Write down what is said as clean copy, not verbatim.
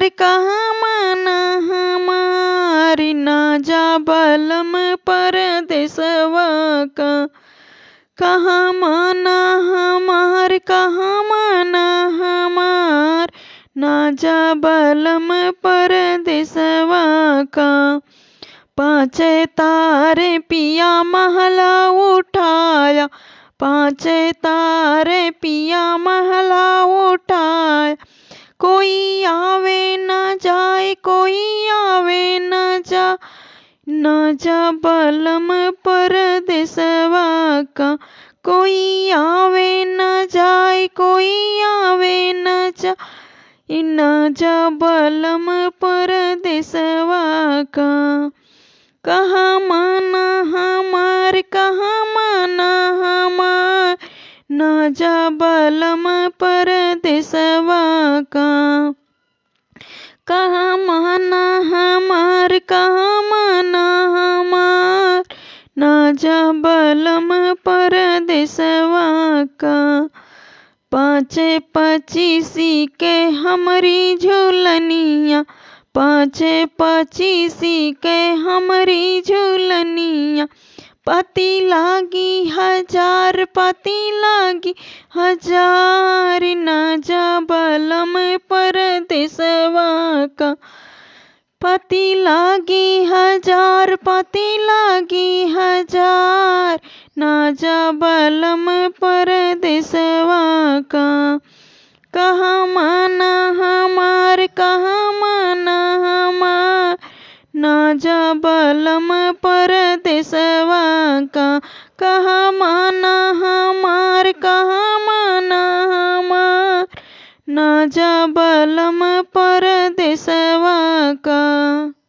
हमार कहाँ माना हमारी ना जा बलम परदेसवा का। कहाँ माना हमार कहाँ माना हमार ना जा बलम परदेसवा का। पाँचे तारे पिया महला उठाया, पाँचे तारे पिया महला उठाया। कोई आवे न जाए कोई आवे न जा, न जा बलम परदेसवा का। कोई आवे न जाए कोई आवे न जा, न जा बलम परदेसवा का। कहाँ माना हमार कहाँ माना हमार ना जा बलम परदेसवा का। कहाँ माना हमार कहाँ माना हमार ना जा बलम परदेसवा का। पाँचे पचीसी के हमरी झूलनिया, पाँचे पचीसी के हमरी झूलनिया। पति लागी हजार पति लागी हजार न जा बलम परदेसवा का। पति लागी हजार पति लागी हजार न जा बलम परदेसवा का। कहाँ माना हमार कहाँ माना हमार ना जा बलम परदेसवा का। कहाँ माना हमार कहाँ माना हमार ना जा बलम परदेसवा का।